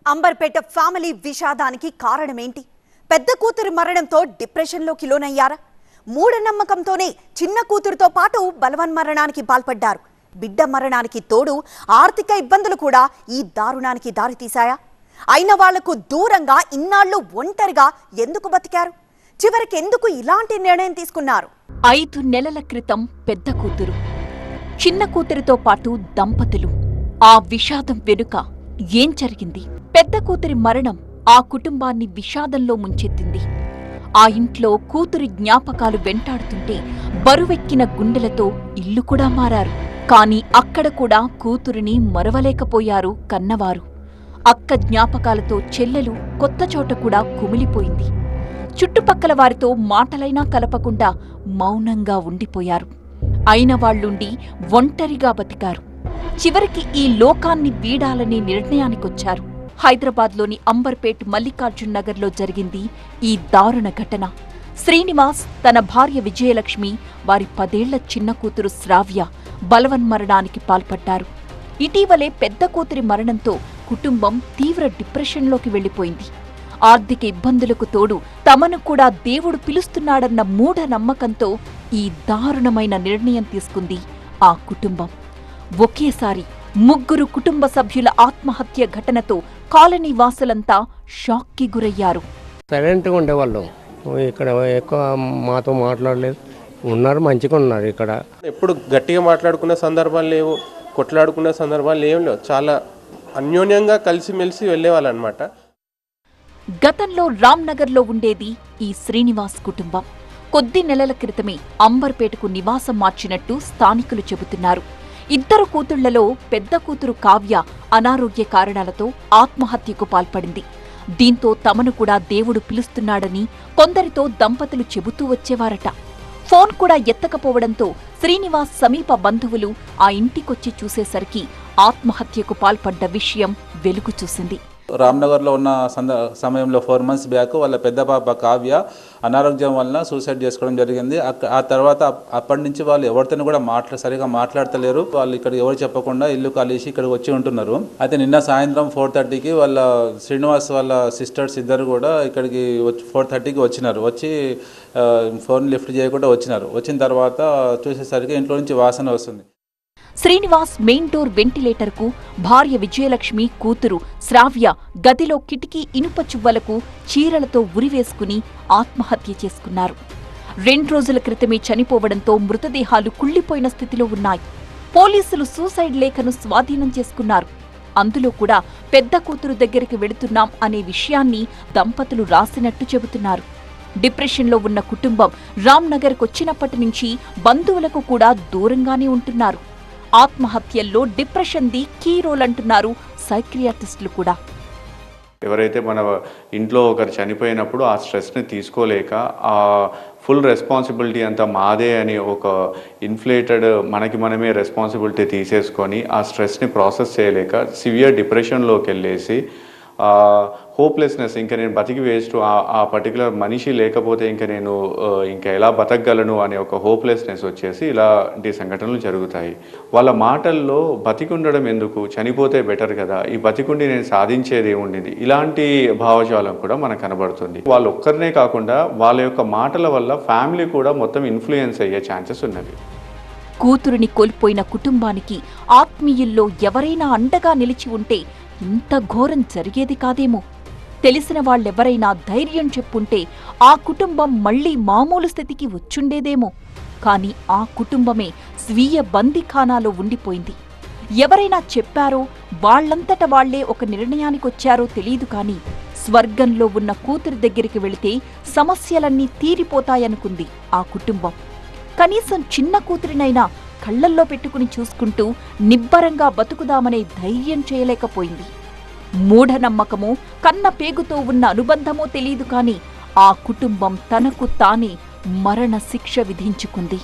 Amberpet family విషాదానికి కారణమేంటి? పెద్ద కూతురు మరణంతో డిప్రెషన్లోకి లోనయ్యారా? మూఢనమ్మకంతోనే చిన్న కూతురుతో పాటు బలవన్మరణానికి పాల్పడ్డారు. బిడ్డ మరణానికి తోడు ఆర్థిక ఇబ్బందులు కూడా ఈ దారుణానికి దారితీశాయా? అయిన వాళ్లకు దూరంగా ఇన్నాళ్లు ఒంటరిగా ఎందుకు బతికారు? చివరికి ఎందుకు ఇలాంటి నిర్ణయం తీసుకున్నారు? 5 నెలల క్రితం పెద్ద కూతురు, చిన్న కూతురితో పాటు దంపతులు. ఆ విషాదం వెనుక ఏం జరిగింది? పెద్ద కూతురి మరణం ఆ కుటుంబాన్ని విషాదంలో ముంచెత్తింది. ఆ ఇంట్లో కూతురి జ్ఞాపకాలు వెంటాడుతుంటే బరువెక్కిన గుండెలతో ఇల్లు కూడా మారారు. కాని అక్కడ కూడా కూతురిని మరవలేకపోయారు కన్నవారు. అక్క జ్ఞాపకాలతో చెల్లెలు కొత్త చోట కూడా కుమిలిపోయింది. చుట్టుపక్కల వారితో మాటలైనా కలపకుండా మౌనంగా ఉండిపోయారు. అయిన వాళ్లుండి ఒంటరిగా బతికారు. చివరికి ఈ లోకాన్ని వీడాలనే నిర్ణయానికొచ్చారు. హైదరాబాద్లోని అంబర్పేట్ మల్లికార్జున్ నగర్లో జరిగింది ఈ దారుణ ఘటన. శ్రీనివాస్, తన భార్య విజయలక్ష్మి, వారి 10 ఏళ్ల చిన్న కూతురు శ్రావ్య బలవన్మరణానికి పాల్పడ్డారు. ఇటీవలే పెద్ద కూతురి మరణంతో కుటుంబం తీవ్ర డిప్రెషన్లోకి వెళ్లిపోయింది. ఆర్థిక ఇబ్బందులకు తోడు తమను కూడా దేవుడు పిలుస్తున్నాడన్న మూఢ నమ్మకంతో ఈ దారుణమైన నిర్ణయం తీసుకుంది ఆ కుటుంబం. ఒకేసారి 3 కుటుంబ సభ్యుల ఆత్మహత్య ఘటనతో కాలనీ వాసులంతా షాక్కి గురయ్యారు. సైలెంట్గా ఉండేవాళ్ళు, ఇక్కడ ఎక్కువ మాతో మాట్లాడలేదు. ఉన్నారు, మంచిగా ఉన్నారు. ఇక్కడ ఎప్పుడు గట్టిగా మాట్లాడుకున్న సందర్భాలు లేవు, కొట్లాడుకున్న సందర్భాలు ఏం లేవు. చాలా అన్యోన్యంగా కలిసిమెలిసి వెళ్ళేవాళ్ళు అనమాట. గతంలో రామ్నగర్లో ఉండేది ఈ శ్రీనివాస్ కుటుంబం. కొద్ది నెలల క్రితమే అంబర్పేటకు నివాసం మార్చినట్టు స్థానికులు చెబుతున్నారు. 2 కూతుళ్లలో పెద్ద కూతురు కావ్య అనారోగ్య కారణాలతో ఆత్మహత్యకు పాల్పడింది. దీంతో తమను కూడా దేవుడు పిలుస్తున్నాడని కొందరితో దంపతులు చెబుతూ వచ్చేవారట. ఫోన్ కూడా ఎత్తకపోవడంతో శ్రీనివాస్ సమీప బంధువులు ఆ ఇంటికొచ్చి చూసేసరికి ఆత్మహత్యకు పాల్పడ్డ విషయం వెలుగు చూసింది. రామ్నగర్లో ఉన్న సమయంలో 4 months బ్యాక్ వాళ్ళ పెద్ద పాప కావ్య అనారోగ్యం వలన సూసైడ్ చేసుకోవడం జరిగింది. ఆ తర్వాత అప్పటి నుంచి వాళ్ళు ఎవరితోనూ కూడా సరిగా మాట్లాడతలేరు. వాళ్ళు ఇక్కడ ఎవరు చెప్పకుండా ఇల్లు కాలేసి ఇక్కడికి వచ్చి ఉంటున్నారు. అయితే నిన్న సాయంత్రం 4:30కి వాళ్ళ శ్రీనివాస్ వాళ్ళ సిస్టర్స్ ఇద్దరు కూడా ఇక్కడికి 4:30కి వచ్చినారు. వచ్చి ఫోన్ లిఫ్ట్ చేయకుండా వచ్చినారు. వచ్చిన తర్వాత చూసేసరికి ఇంట్లో నుంచి వాసన వస్తుంది. శ్రీనివాస్ మెయిన్ డోర్ వెంటిలేటర్కు, భార్య విజయలక్ష్మి, కూతురు శ్రావ్య గదిలో కిటికీ ఇనుప చువ్వలకు చీరలతో ఉరివేసుకుని ఆత్మహత్య చేసుకున్నారు. 2 రోజుల క్రితమే చనిపోవడంతో మృతదేహాలు కుళ్లిపోయిన స్థితిలో ఉన్నాయి. పోలీసులు సూసైడ్ లేఖను స్వాధీనం చేసుకున్నారు. అందులో కూడా పెద్ద కూతురు దగ్గరికి వెళుతున్నాం అనే విషయాన్ని దంపతులు రాసినట్టు చెబుతున్నారు. డిప్రెషన్లో ఉన్న కుటుంబం రామ్నగర్కొచ్చినప్పటి నుంచి బంధువులకు కూడా దూరంగానే ఉంటున్నారు. ఆత్మహత్యల్లో డిప్రెషన్ది కీ రోల్ అంటున్నారు సైక్రియాటిస్టులు కూడా. ఎవరైతే మన ఇంట్లో ఒకరు చనిపోయినప్పుడు ఆ స్ట్రెస్ని తీసుకోలేక ఆ ఫుల్ రెస్పాన్సిబిలిటీ అంతా మాదే అని ఒక ఇన్ఫ్లేటెడ్ మనకి మనమే రెస్పాన్సిబిలిటీ తీసేసుకొని ఆ స్ట్రెస్ని ప్రాసెస్ చేయలేక సివియర్ డిప్రెషన్లోకి వెళ్ళేసి హోప్లెస్నెస్, ఇంకా నేను బతికి వేస్ట్, ఆ పర్టికులర్ మనిషి లేకపోతే ఇంకా ఎలా బతకగలను అనే ఒక హోప్లెస్నెస్ వచ్చేసి ఇలాంటి సంఘటనలు జరుగుతాయి. వాళ్ళ మాటల్లో బతికి ఉండడం ఎందుకు, చనిపోతే బెటర్ కదా, ఈ బతికుండి నేను సాధించేది ఏముండింది, ఇలాంటి భావజాలం కూడా మనకు కనబడుతుంది. వాళ్ళు ఒక్కరినే కాకుండా వాళ్ళ యొక్క మాటల వల్ల ఫ్యామిలీ కూడా మొత్తం ఇన్ఫ్లుయెన్స్ అయ్యే ఛాన్సెస్ ఉన్నవి. కూతురుని కోల్పోయిన కుటుంబానికి ఆత్మీయుల్లో ఎవరైనా అండగా నిలిచి ఉంటే ఇంత ఘోరం జరిగేది కాదేమో. తెలిసిన వాళ్ళెవరైనా ధైర్యం చెప్పుంటే ఆ కుటుంబం మళ్లీ మామూలు స్థితికి వచ్చుండేదేమో. కాని ఆ కుటుంబమే స్వీయ బందీఖానాలో ఉండిపోయింది. ఎవరైనా చెప్పారో, వాళ్లంతట వాళ్లే ఒక నిర్ణయానికొచ్చారో తెలీదు కాని స్వర్గంలో ఉన్న కూతురి దగ్గరికి వెళితే సమస్యలన్నీ తీరిపోతాయనుకుంది ఆ కుటుంబం. కనీసం చిన్న కూతురినైనా కళ్లల్లో పెట్టుకుని చూసుకుంటూ నిబ్బరంగా బతుకుదామనే ధైర్యం చేయలేకపోయింది. మూఢనమ్మకమో, కన్న పేగుతో ఉన్న అనుబంధమో తెలీదు కాని ఆ కుటుంబం తనకు తానే మరణ శిక్ష విధించుకుంది.